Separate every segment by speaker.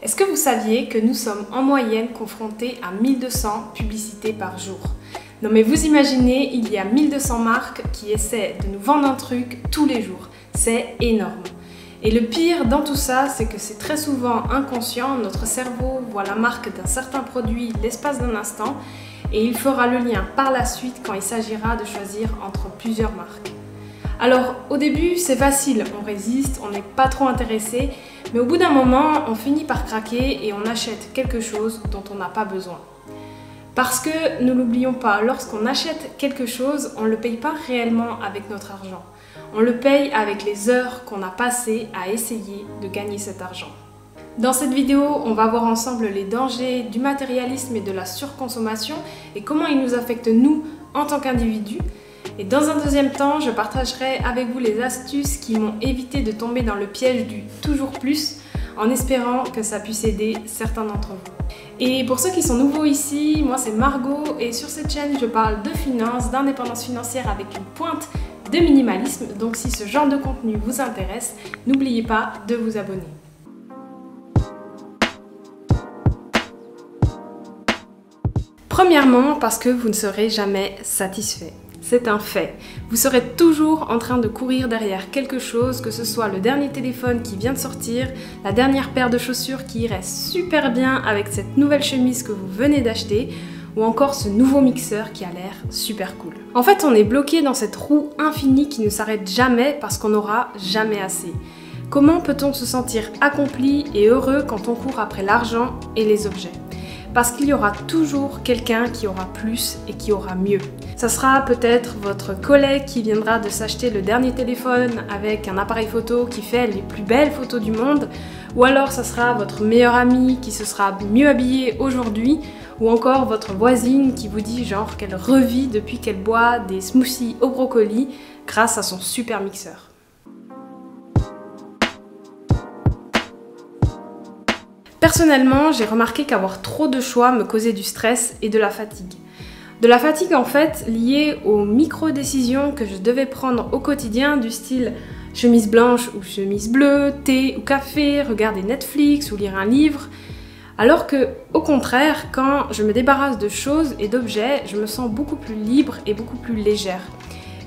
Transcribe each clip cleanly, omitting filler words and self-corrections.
Speaker 1: Est-ce que vous saviez que nous sommes en moyenne confrontés à 1200 publicités par jour? Non mais vous imaginez, il y a 1200 marques qui essaient de nous vendre un truc tous les jours. C'est énorme. Et le pire dans tout ça, c'est que c'est très souvent inconscient. Notre cerveau voit la marque d'un certain produit l'espace d'un instant et il fera le lien par la suite quand il s'agira de choisir entre plusieurs marques. Alors au début c'est facile, on résiste, on n'est pas trop intéressé, mais au bout d'un moment on finit par craquer et on achète quelque chose dont on n'a pas besoin. Parce que, ne l'oublions pas, lorsqu'on achète quelque chose, on ne le paye pas réellement avec notre argent. On le paye avec les heures qu'on a passées à essayer de gagner cet argent. Dans cette vidéo, on va voir ensemble les dangers du matérialisme et de la surconsommation et comment ils nous affectent nous en tant qu'individus. Et dans un deuxième temps, je partagerai avec vous les astuces qui m'ont évité de tomber dans le piège du toujours plus en espérant que ça puisse aider certains d'entre vous. Et pour ceux qui sont nouveaux ici, moi c'est Margot et sur cette chaîne je parle de finances, d'indépendance financière avec une pointe de minimalisme. Donc si ce genre de contenu vous intéresse, n'oubliez pas de vous abonner. Premièrement, parce que vous ne serez jamais satisfait. C'est un fait. Vous serez toujours en train de courir derrière quelque chose, que ce soit le dernier téléphone qui vient de sortir, la dernière paire de chaussures qui irait super bien avec cette nouvelle chemise que vous venez d'acheter, ou encore ce nouveau mixeur qui a l'air super cool. En fait, on est bloqué dans cette roue infinie qui ne s'arrête jamais parce qu'on n'aura jamais assez. Comment peut-on se sentir accompli et heureux quand on court après l'argent et les objets ? Parce qu'il y aura toujours quelqu'un qui aura plus et qui aura mieux. Ça sera peut-être votre collègue qui viendra de s'acheter le dernier téléphone avec un appareil photo qui fait les plus belles photos du monde, ou alors ça sera votre meilleur ami qui se sera mieux habillé aujourd'hui, ou encore votre voisine qui vous dit genre qu'elle revit depuis qu'elle boit des smoothies au brocoli grâce à son super mixeur. Personnellement, j'ai remarqué qu'avoir trop de choix me causait du stress et de la fatigue. De la fatigue en fait liée aux micro-décisions que je devais prendre au quotidien du style chemise blanche ou chemise bleue, thé ou café, regarder Netflix ou lire un livre. Alors que, au contraire, quand je me débarrasse de choses et d'objets, je me sens beaucoup plus libre et beaucoup plus légère.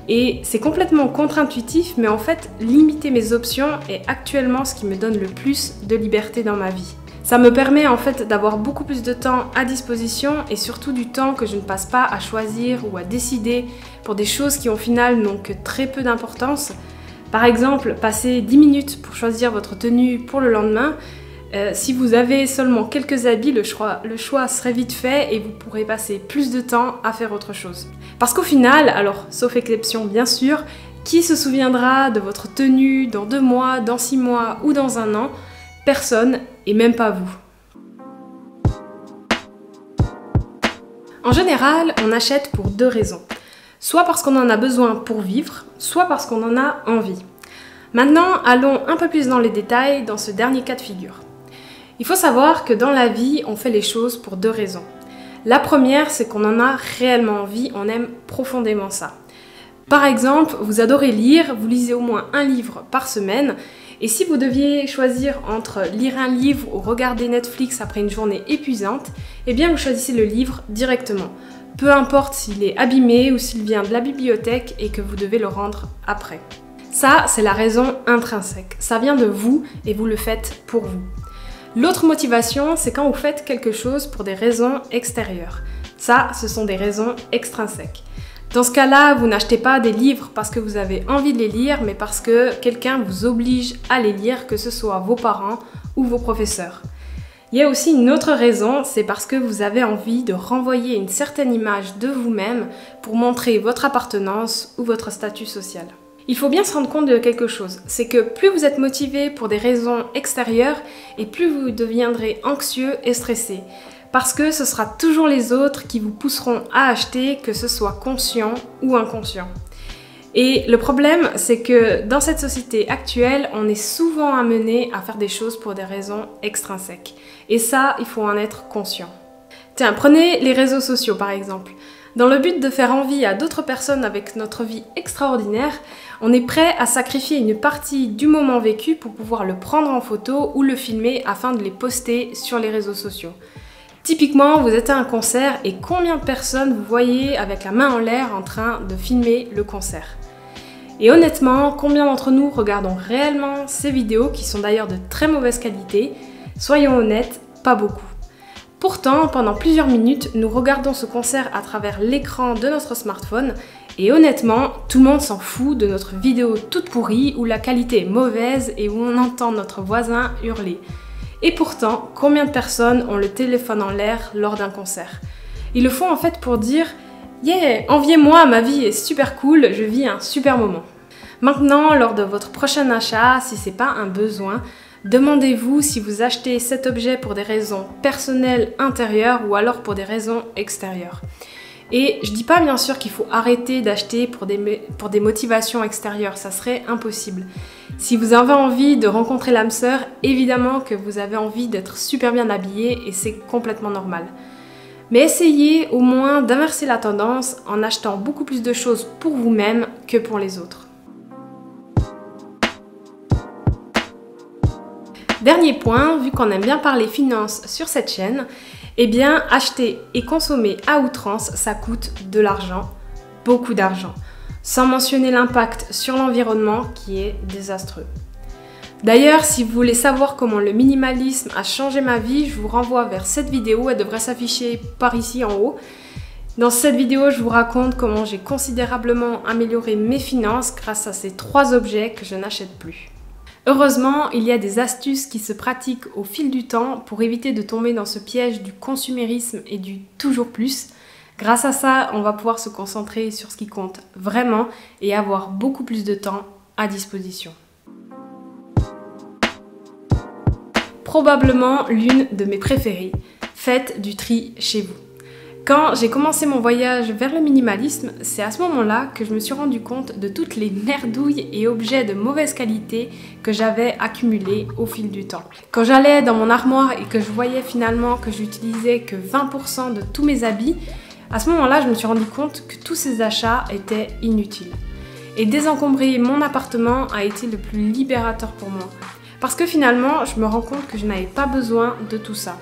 Speaker 1: Et c'est complètement contre-intuitif, mais en fait, limiter mes options est actuellement ce qui me donne le plus de liberté dans ma vie. Ça me permet en fait d'avoir beaucoup plus de temps à disposition et surtout du temps que je ne passe pas à choisir ou à décider pour des choses qui au final n'ont que très peu d'importance. Par exemple, passer 10 minutes pour choisir votre tenue pour le lendemain. Si vous avez seulement quelques habits, le choix serait vite fait et vous pourrez passer plus de temps à faire autre chose. Parce qu'au final, alors sauf exception bien sûr, qui se souviendra de votre tenue dans 2 mois, dans 6 mois ou dans 1 an? Personne, et même pas vous. En général, on achète pour 2 raisons. Soit parce qu'on en a besoin pour vivre, soit parce qu'on en a envie. Maintenant, allons un peu plus dans les détails dans ce dernier cas de figure. Il faut savoir que dans la vie, on fait les choses pour 2 raisons. La première, c'est qu'on en a réellement envie, on aime profondément ça. Par exemple, vous adorez lire, vous lisez au moins un livre par semaine, et si vous deviez choisir entre lire un livre ou regarder Netflix après une journée épuisante, eh bien vous choisissez le livre directement. Peu importe s'il est abîmé ou s'il vient de la bibliothèque et que vous devez le rendre après. Ça, c'est la raison intrinsèque. Ça vient de vous et vous le faites pour vous. L'autre motivation, c'est quand vous faites quelque chose pour des raisons extérieures. Ça, ce sont des raisons extrinsèques. Dans ce cas-là, vous n'achetez pas des livres parce que vous avez envie de les lire, mais parce que quelqu'un vous oblige à les lire, que ce soit vos parents ou vos professeurs. Il y a aussi une autre raison, c'est parce que vous avez envie de renvoyer une certaine image de vous-même pour montrer votre appartenance ou votre statut social. Il faut bien se rendre compte de quelque chose, c'est que plus vous êtes motivé pour des raisons extérieures et plus vous deviendrez anxieux et stressé. Parce que ce sera toujours les autres qui vous pousseront à acheter, que ce soit conscient ou inconscient. Et le problème, c'est que dans cette société actuelle, on est souvent amené à faire des choses pour des raisons extrinsèques. Et ça, il faut en être conscient. Tiens, prenez les réseaux sociaux par exemple. Dans le but de faire envie à d'autres personnes avec notre vie extraordinaire, on est prêt à sacrifier une partie du moment vécu pour pouvoir le prendre en photo ou le filmer afin de les poster sur les réseaux sociaux. Typiquement, vous êtes à un concert et combien de personnes vous voyez avec la main en l'air en train de filmer le concert? Et honnêtement, combien d'entre nous regardons réellement ces vidéos qui sont d'ailleurs de très mauvaise qualité? Soyons honnêtes, pas beaucoup. Pourtant, pendant plusieurs minutes, nous regardons ce concert à travers l'écran de notre smartphone et honnêtement, tout le monde s'en fout de notre vidéo toute pourrie où la qualité est mauvaise et où on entend notre voisin hurler. Et pourtant, combien de personnes ont le téléphone en l'air lors d'un concert? Ils le font en fait pour dire « Yeah, enviez-moi, ma vie est super cool, je vis un super moment ». Maintenant, lors de votre prochain achat, si c'est pas un besoin, demandez-vous si vous achetez cet objet pour des raisons personnelles intérieures ou alors pour des raisons extérieures. Et je dis pas bien sûr qu'il faut arrêter d'acheter pour des motivations extérieures, ça serait impossible. Si vous avez envie de rencontrer l'âme sœur, évidemment que vous avez envie d'être super bien habillé et c'est complètement normal. Mais essayez au moins d'inverser la tendance en achetant beaucoup plus de choses pour vous-même que pour les autres. Dernier point, vu qu'on aime bien parler finances sur cette chaîne, eh bien acheter et consommer à outrance, ça coûte de l'argent, beaucoup d'argent, sans mentionner l'impact sur l'environnement qui est désastreux. D'ailleurs, si vous voulez savoir comment le minimalisme a changé ma vie, je vous renvoie vers cette vidéo, elle devrait s'afficher par ici en haut. Dans cette vidéo, je vous raconte comment j'ai considérablement amélioré mes finances grâce à ces 3 objets que je n'achète plus. Heureusement, il y a des astuces qui se pratiquent au fil du temps pour éviter de tomber dans ce piège du consumérisme et du toujours plus. Grâce à ça, on va pouvoir se concentrer sur ce qui compte vraiment et avoir beaucoup plus de temps à disposition. Probablement l'une de mes préférées, faites du tri chez vous. Quand j'ai commencé mon voyage vers le minimalisme, c'est à ce moment-là que je me suis rendu compte de toutes les merdouilles et objets de mauvaise qualité que j'avais accumulés au fil du temps. Quand j'allais dans mon armoire et que je voyais finalement que j'utilisais que 20% de tous mes habits, à ce moment-là, je me suis rendu compte que tous ces achats étaient inutiles. Et désencombrer mon appartement a été le plus libérateur pour moi. Parce que finalement, je me rends compte que je n'avais pas besoin de tout ça.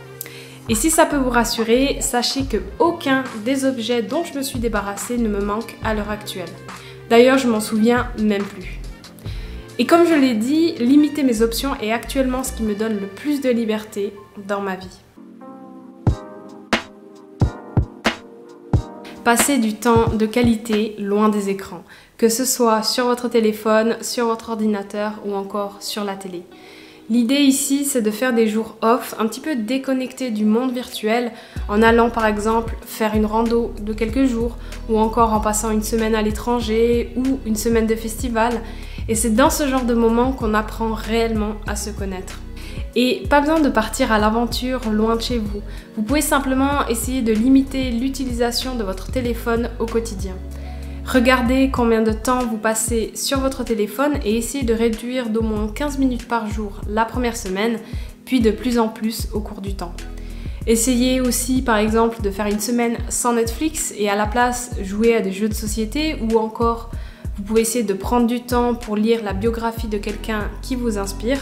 Speaker 1: Et si ça peut vous rassurer, sachez que aucun des objets dont je me suis débarrassée ne me manque à l'heure actuelle. D'ailleurs, je m'en souviens même plus. Et comme je l'ai dit, limiter mes options est actuellement ce qui me donne le plus de liberté dans ma vie. Passez du temps de qualité loin des écrans, que ce soit sur votre téléphone, sur votre ordinateur ou encore sur la télé. L'idée ici, c'est de faire des jours off, un petit peu déconnectés du monde virtuel, en allant par exemple faire une rando de quelques jours, ou encore en passant une semaine à l'étranger, ou une semaine de festival. Et c'est dans ce genre de moment qu'on apprend réellement à se connaître. Et pas besoin de partir à l'aventure loin de chez vous. Vous pouvez simplement essayer de limiter l'utilisation de votre téléphone au quotidien. Regardez combien de temps vous passez sur votre téléphone et essayez de réduire d'au moins 15 minutes par jour la première semaine, puis de plus en plus au cours du temps. Essayez aussi par exemple de faire une semaine sans Netflix et à la place jouer à des jeux de société ou encore vous pouvez essayer de prendre du temps pour lire la biographie de quelqu'un qui vous inspire.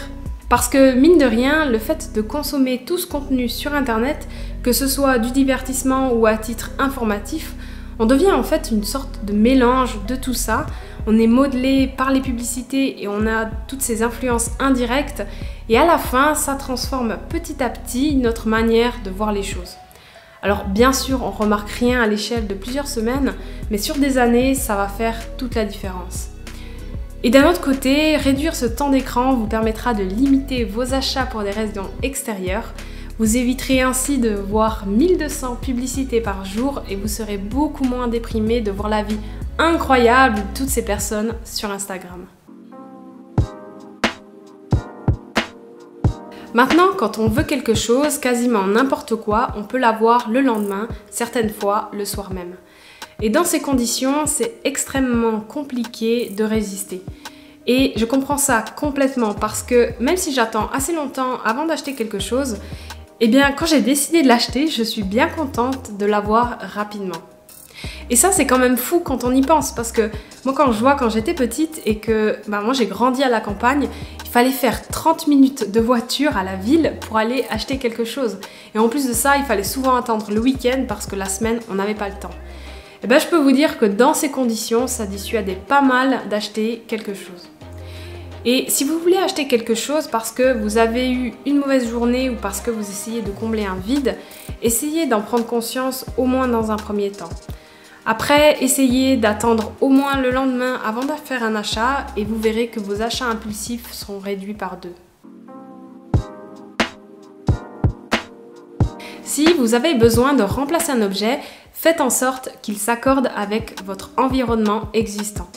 Speaker 1: Parce que mine de rien, le fait de consommer tout ce contenu sur internet, que ce soit du divertissement ou à titre informatif, on devient en fait une sorte de mélange de tout ça. On est modelé par les publicités et on a toutes ces influences indirectes. Et à la fin, ça transforme petit à petit notre manière de voir les choses. Alors bien sûr, on remarque rien à l'échelle de plusieurs semaines, mais sur des années, ça va faire toute la différence. Et d'un autre côté, réduire ce temps d'écran vous permettra de limiter vos achats pour des raisons extérieures. Vous éviterez ainsi de voir 1200 publicités par jour et vous serez beaucoup moins déprimé de voir la vie incroyable de toutes ces personnes sur Instagram. Maintenant, quand on veut quelque chose, quasiment n'importe quoi, on peut l'avoir le lendemain, certaines fois le soir même. Et dans ces conditions, c'est extrêmement compliqué de résister. Et je comprends ça complètement parce que même si j'attends assez longtemps avant d'acheter quelque chose, eh bien quand j'ai décidé de l'acheter, je suis bien contente de l'avoir rapidement. Et ça, c'est quand même fou quand on y pense, parce que moi, quand j'étais petite et que moi j'ai grandi à la campagne, il fallait faire 30 minutes de voiture à la ville pour aller acheter quelque chose. Et en plus de ça, il fallait souvent attendre le week-end parce que la semaine, on n'avait pas le temps. Et je peux vous dire que dans ces conditions, ça dissuadait pas mal d'acheter quelque chose. Et si vous voulez acheter quelque chose parce que vous avez eu une mauvaise journée ou parce que vous essayez de combler un vide, essayez d'en prendre conscience au moins dans un premier temps. Après, essayez d'attendre au moins le lendemain avant de faire un achat et vous verrez que vos achats impulsifs seront réduits par 2. Si vous avez besoin de remplacer un objet, faites en sorte qu'il s'accorde avec votre environnement existant.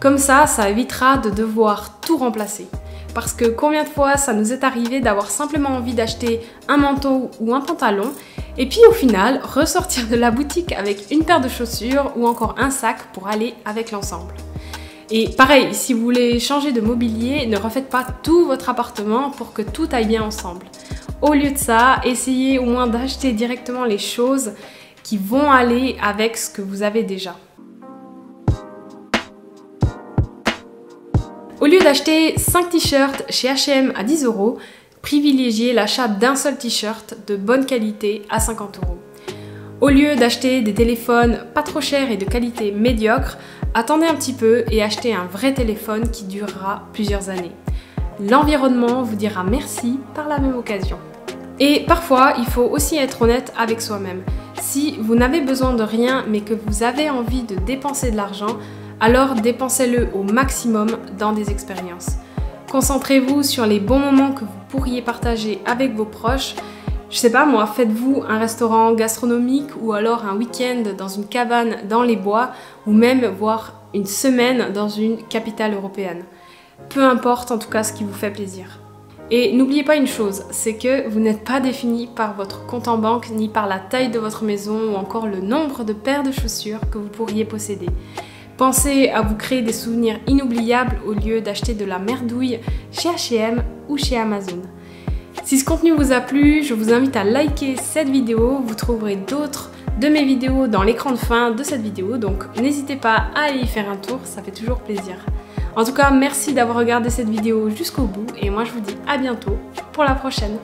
Speaker 1: Comme ça évitera de devoir tout remplacer. Parce que combien de fois ça nous est arrivé d'avoir simplement envie d'acheter un manteau ou un pantalon et puis au final ressortir de la boutique avec une paire de chaussures ou encore un sac pour aller avec l'ensemble. Et pareil, si vous voulez changer de mobilier, ne refaites pas tout votre appartement pour que tout aille bien ensemble. Au lieu de ça, essayez au moins d'acheter directement les choses qui vont aller avec ce que vous avez déjà. Au lieu d'acheter 5 t-shirts chez H&M à 10 €, privilégiez l'achat d'un seul t-shirt de bonne qualité à 50 €. Au lieu d'acheter des téléphones pas trop chers et de qualité médiocre, attendez un petit peu et achetez un vrai téléphone qui durera plusieurs années. L'environnement vous dira merci par la même occasion. Et parfois, il faut aussi être honnête avec soi-même. Si vous n'avez besoin de rien mais que vous avez envie de dépenser de l'argent, alors dépensez-le au maximum dans des expériences. Concentrez-vous sur les bons moments que vous pourriez partager avec vos proches. Je sais pas moi, faites-vous un restaurant gastronomique ou alors un week-end dans une cabane dans les bois ou même voire une semaine dans une capitale européenne. Peu importe en tout cas ce qui vous fait plaisir. Et n'oubliez pas une chose, c'est que vous n'êtes pas défini par votre compte en banque ni par la taille de votre maison ou encore le nombre de paires de chaussures que vous pourriez posséder. Pensez à vous créer des souvenirs inoubliables au lieu d'acheter de la merdouille chez H&M ou chez Amazon. Si ce contenu vous a plu, je vous invite à liker cette vidéo. Vous trouverez d'autres de mes vidéos dans l'écran de fin de cette vidéo, donc n'hésitez pas à aller y faire un tour, ça fait toujours plaisir. En tout cas, merci d'avoir regardé cette vidéo jusqu'au bout et moi je vous dis à bientôt pour la prochaine.